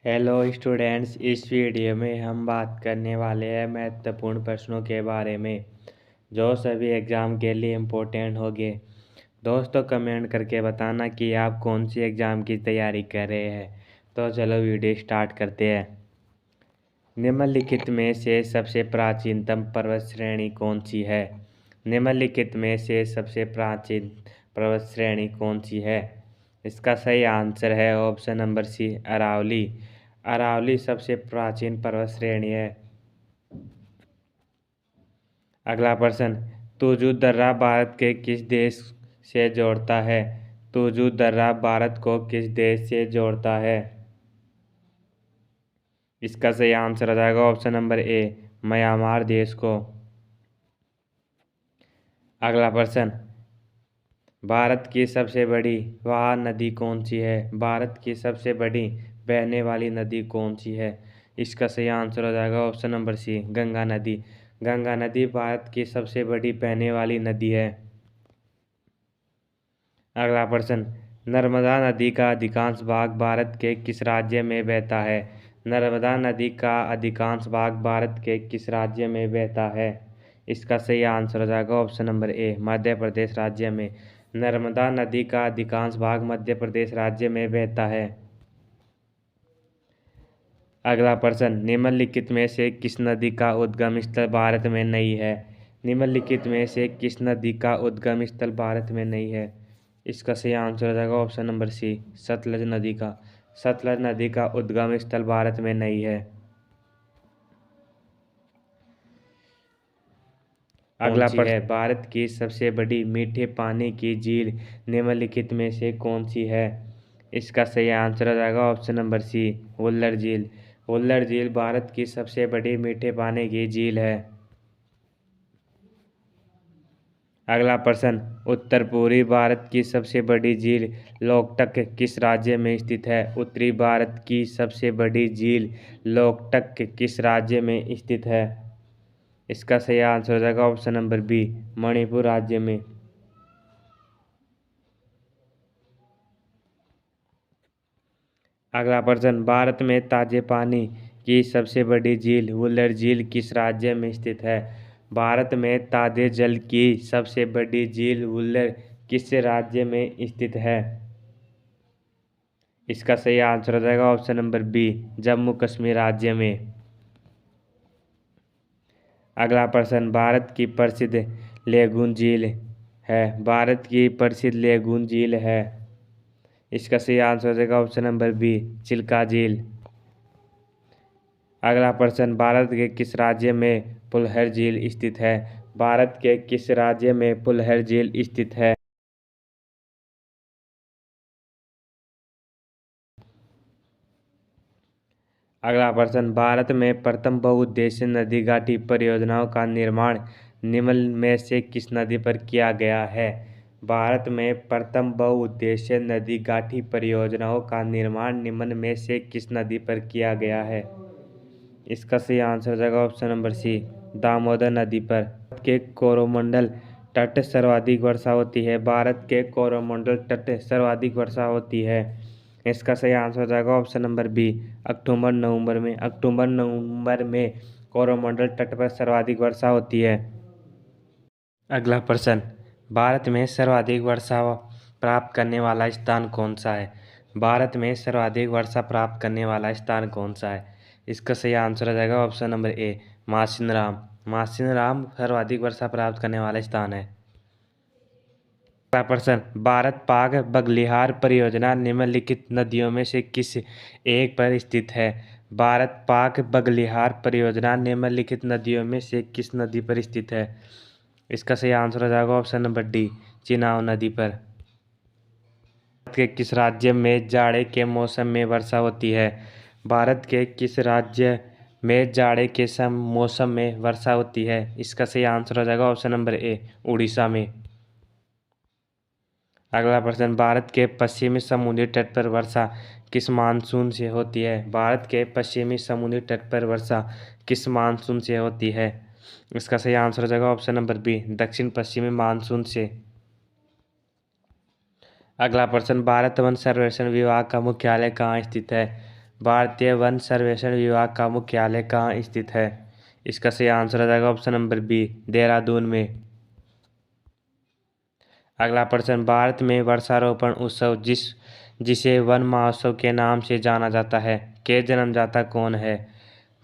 Hello students, इस video में हम बात करने वाले हैं महत्वपूर्ण प्रश्नों के बारे में जो सभी एग्ज़ाम के लिए इम्पोर्टेंट होंगे। दोस्तों, कमेंट करके बताना कि आप कौन सी एग्ज़ाम की तैयारी कर रहे हैं। तो चलो वीडियो स्टार्ट करते हैं। निम्नलिखित में से सबसे प्राचीनतम पर्वत श्रेणी कौन सी है? निम्नलिखित में से सबसे प्राचीन पर्वत श्रेणी कौन सी है? इसका सही आंसर है option number C, Aravali. Aravali सबसे प्राचीन पर्वत श्रेणी है। अगला प्रश्न, तुजू दर्रा भारत के किस देश से जोड़ता है? तुजू दर्रा भारत को किस देश से जोड़ता है? इसका सही आंसर आ जाएगा ऑप्शन नंबर ए, म्यांमार देश को। अगला प्रश्न, भारत की सबसे बड़ी वह नदी कौन सी है? भारत की सबसे बड़ी बहने वाली नदी कौन सी है? इसका सही आंसर हो जाएगा ऑप्शन नंबर सी, गंगा नदी। गंगा नदी भारत की सबसे बड़ी बहने वाली नदी है। अगला प्रश्न, नर्मदा नदी का अधिकांश भाग भारत के किस राज्य में बहता है? नर्मदा नदी का अधिकांश भाग भारत के किस राज्य में बहता है? इसका सही आंसर हो जाएगा option number A, Madhya Pradesh राज्य में। नर्मदा नदी का अधिकांश भाग मध्य प्रदेश राज्य में बहता है। अगला प्रश्न, निम्नलिखित में से किस नदी का उद्गम स्थल भारत में नहीं है? निम्नलिखित में से किस नदी का उद्गम स्थल भारत में नहीं है? इसका सही आंसर हो जाएगा ऑप्शन नंबर सी, सतलज नदी का। सतलज नदी का उद्गम स्थल भारत में नहीं है। अगला प्रश्न है, भारत की सबसे बड़ी मीठे पानी की झील निम्नलिखित में से कौन सी है? इसका सही आंसर हो जाएगा ऑप्शन नंबर सी, वुल्लर झील। वुल्लर झील भारत की सबसे बड़ी मीठे पानी की झील है। अगला प्रश्न, उत्तर पूर्वी भारत की सबसे बड़ी झील लोकटक किस राज्य में स्थित है? उत्तरी भारत की सबसे बड़ी झील लोकटक किस राज्य में स्थित है? इसका सही आंसर हो जाएगा ऑप्शन नंबर बी, मणिपुर राज्य में। अगला प्रश्न, भारत में ताजे पानी की सबसे बड़ी झील वुल्लर झील किस राज्य में स्थित है? भारत में ताजे जल की सबसे बड़ी झील वुल्लर किस राज्य में स्थित है? इसका सही आंसर हो जाएगा option number B, Jammu Kashmir राज्य में। अगला प्रश्न, भारत की प्रसिद्ध लेगून झील है। भारत की प्रसिद्ध लेगून झील है। इसका सही आंसर हो जाएगा ऑप्शन नंबर बी, चिल्का झील। अगला प्रश्न, भारत के किस राज्य में फुलहर झील स्थित है? भारत के किस राज्य में फुलहर झील स्थित है? अगला प्रश्न, भारत में प्रथम बहुउद्देशीय नदी घाटी परियोजनाओं का निर्माण निम्न में से किस नदी पर किया गया है? भारत में प्रथम बहुउद्देशीय नदी घाटी परियोजनाओं का निर्माण निम्न में से किस नदी पर किया गया है? इसका सही आंसर हो जाएगा ऑप्शन नंबर सी, दामोदर नदी पर। भारत के कोरोमंडल तट सर्वाधिक वर्षा होती है। भारत के कोरोमंडल तट सर्वाधिक वर्षा होती है। इसका सही आंसर हो जाएगा ऑप्शन नंबर बी, अक्टूबर नवंबर में। अक्टूबर नवंबर में कोरोमंडल तट पर सर्वाधिक वर्षा होती है। अगला प्रश्न, भारत में सर्वाधिक वर्षा प्राप्त करने वाला स्थान कौन सा है? भारत में सर्वाधिक वर्षा प्राप्त करने वाला स्थान कौन सा है? इसका सही आंसर हो जाएगा option number A, Mawsynram. Mawsynram सर्वाधिक वर्षा प्राप्त करने वाला स्थान है। अगला प्रश्न, भारत पाक बगलिहार परियोजना निम्नलिखित नदियों में से किस एक पर स्थित है? भारत पाक बगलिहार परियोजना निम्नलिखित नदियों में से किस नदी पर स्थित है? इसका सही आंसर हो जाएगा ऑप्शन नंबर डी, चिनाब नदी पर। भारत के किस राज्य में जाड़े के मौसम में वर्षा होती है? भारत के किस राज्य में जाड़े के मौसम में वर्षा होती है? इसका सही आंसर हो जाएगा ऑप्शन नंबर ए, उड़ीसा में। अगला प्रश्न, भारत के पश्चिमी समुद्री तट पर वर्षा किस मानसून से होती है? भारत के पश्चिमी समुद्री तट पर वर्षा किस मानसून से होती है? इसका सही आंसर हो जाएगा ऑप्शन नंबर बी, दक्षिण पश्चिमी मानसून से। अगला प्रश्न, भारत वन सर्वेक्षण विभाग का मुख्यालय कहाँ स्थित है? भारतीय वन सर्वेक्षण विभाग का मुख्यालय कहाँ स्थित है? इसका सही आंसर हो जाएगा ऑप्शन नंबर बी, देहरादून में। अगला प्रश्न, भारत में वृक्षारोपण उत्सव जिसे वन महोत्सव के नाम से जाना जाता है, के जन्मदाता कौन है?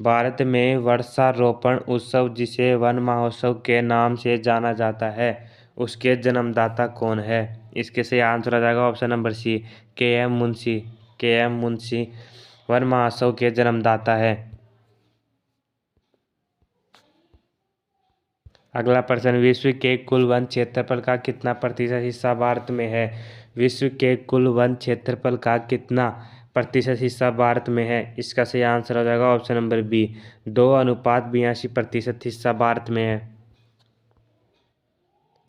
भारत में वृक्षारोपण उत्सव जिसे वन महोत्सव के नाम से जाना जाता है, उसके जन्मदाता कौन है? इसके सही आंसर आ जाएगा option number C, K M. Munshi. K M. Munshi वन महोत्सव के जन्मदाता है। अगला प्रश्न, विश्व के कुल वन क्षेत्रफल का कितना प्रतिशत हिस्सा भारत में है? विश्व के कुल वन क्षेत्रफल का कितना प्रतिशत हिस्सा भारत में है? इसका सही आंसर हो जाएगा ऑप्शन नंबर बी, 2:82% हिस्सा भारत में है।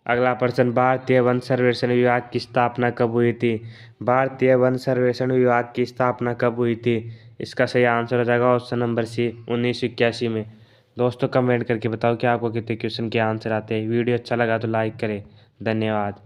अगला प्रश्न, भारतीय वन सर्वेक्षण विभाग की स्थापना कब हुई थी? भारतीय वन सर्वेक्षण विभाग की स्थापना कब हुई थी? इसका सही आंसर हो जाएगा ऑप्शन नंबर सी, 1981 में। दोस्तों कमेंट करके बताओ कि आपको कितने क्वेश्चन के आंसर आते हैं। वीडियो अच्छा लगा तो लाइक करें। धन्यवाद।